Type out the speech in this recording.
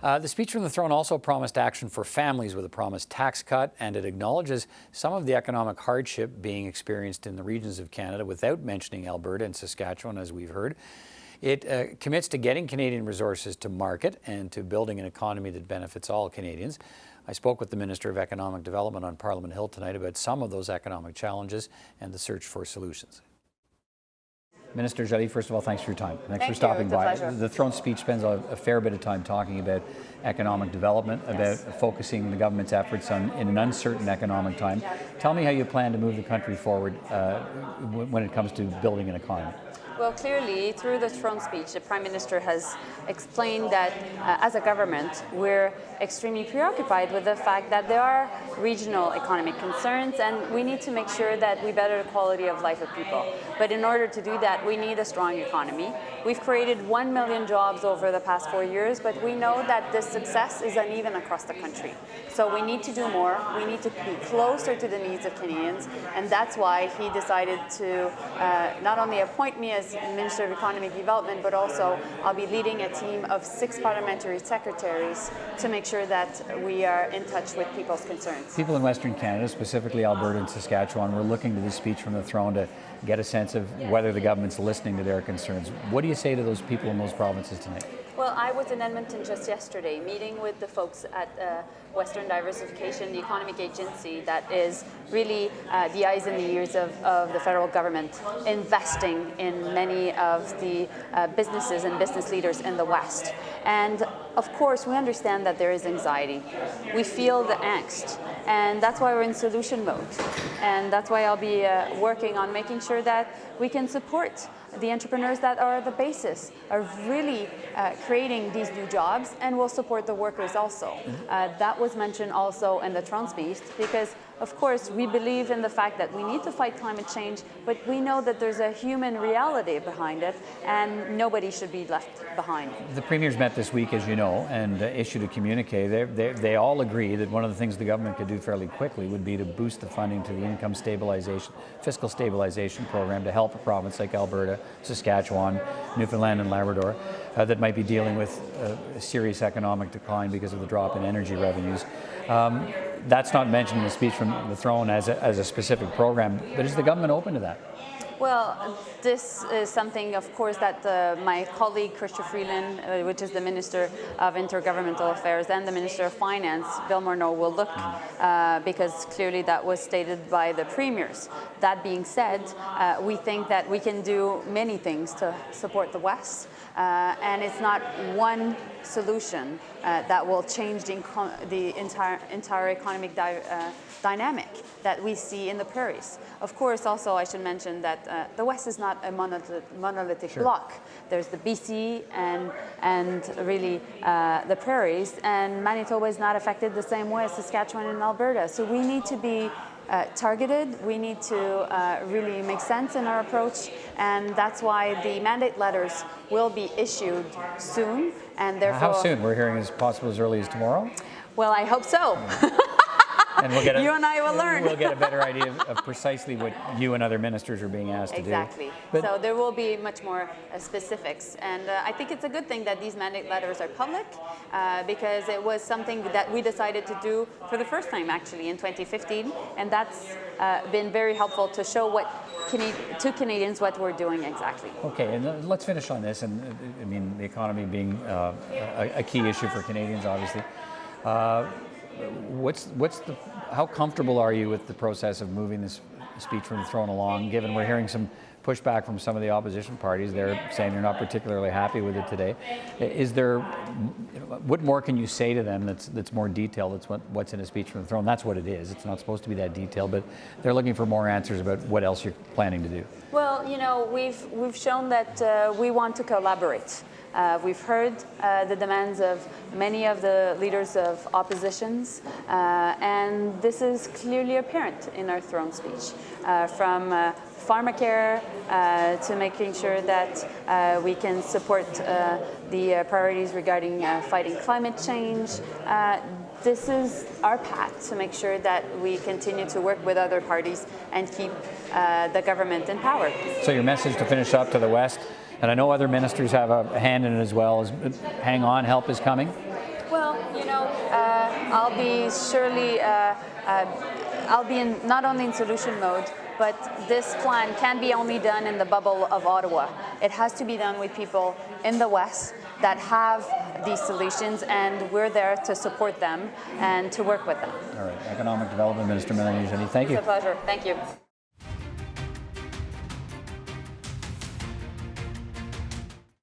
The speech from the throne also promised action for families with a promised tax cut, and it acknowledges some of the economic hardship being experienced in the regions of Canada without mentioning Alberta and Saskatchewan, as we've heard. It commits to getting Canadian resources to market and to building an economy that benefits all Canadians. I spoke with the Minister of Economic Development on Parliament Hill tonight about some of those economic challenges and the search for solutions. Minister Joly, first of all, thanks for your time. Thanks for stopping by. The throne speech spends a fair bit of time talking about economic development, about focusing the government's efforts on in an uncertain economic time. Tell me how you plan to move the country forward when it comes to building an economy. Well, clearly, through the throne speech, the Prime Minister has explained that as a government, we're extremely preoccupied with the fact that there are regional economic concerns, and we need to make sure that we better the quality of life of people. But in order to do that, we need a strong economy. We've created 1 million jobs over the past 4 years, but we know that this success is uneven across the country. So we need to do more. We need to be closer to the needs of Canadians, and that's why he decided to not only appoint me as Minister of Economic Development, but also I'll be leading a team of 6 parliamentary secretaries to make sure that we are in touch with people's concerns. People in Western Canada, specifically Alberta and Saskatchewan, were looking to this speech from the throne to get a sense of whether the government's listening to their concerns. What do you say to those people in those provinces tonight? Well, I was in Edmonton just yesterday, meeting with the folks at Western Diversification, the economic agency that is really the eyes and the ears of the federal government, investing in many of the businesses and business leaders in the West. And of course, we understand that there is anxiety. We feel the angst, and that's why we're in solution mode. And that's why I'll be working on making sure that we can support the entrepreneurs that are the basis of really creating these new jobs, and will support the workers also. That was mentioned also in the throne speech, because of course we believe in the fact that we need to fight climate change, but we know that there's a human reality behind it, and nobody should be left behind. The premiers met this week, as you know, and issued a communique. They all agree that one of the things the government could do fairly quickly would be to boost the funding to the income stabilization, fiscal stabilization program to help a province like Alberta, Saskatchewan, Newfoundland and Labrador that might be dealing with a serious economic decline because of the drop in energy revenues. That's not mentioned in the speech from the throne as a specific program, but is the government open to that? Well, this is something, of course, that my colleague, Chrystia Freeland, which is the Minister of Intergovernmental Affairs, and the Minister of Finance, Bill Morneau, will look, because clearly that was stated by the premiers. That being said, we think that we can do many things to support the West, and it's not one solution that will change the entire economic dynamic that we see in the prairies. Of course, also I should mention that the West is not a monolithic block. There's the BC and really the prairies, and Manitoba is not affected the same way as Saskatchewan and Alberta. So we need to be targeted. We need to really make sense in our approach, and that's why the mandate letters will be issued soon. And therefore, how soon? We're hearing as possible as early as tomorrow? Well, I hope so. And we'll get you and I will learn. We'll get a better idea of precisely what you and other ministers are being asked to do. Exactly. So there will be much more specifics. And I think it's a good thing that these mandate letters are public, because it was something that we decided to do for the first time, actually, in 2015. And that's been very helpful to show to Canadians what we're doing exactly. Okay, and let's finish on this. And I mean, the economy being a key issue for Canadians, obviously. How comfortable are you with the process of moving this speech from the throne along, given we're hearing some pushback from some of the opposition parties? They're saying they're not particularly happy with it today. What more can you say to them that's more detailed? That's what's in a speech from the throne. That's what it is. It's not supposed to be that detailed, but they're looking for more answers about what else you're planning to do. Well, you know, we've shown that we want to collaborate. We've heard the demands of many of the leaders of oppositions, and this is clearly apparent in our throne speech, from pharmacare to making sure that we can support the priorities regarding fighting climate change. This is our path to make sure that we continue to work with other parties and keep the government in power. So your message to finish up to the West, and I know other ministers have a hand in it as well, is hang on, help is coming? Well, I'll be surely, I'll be not only in solution mode, but this plan can't be only done in the bubble of Ottawa. It has to be done with people in the West that have these solutions, and we're there to support them and to work with them. All right, Economic Development Minister Mélanie Joly, thank you. It's a pleasure. Thank you.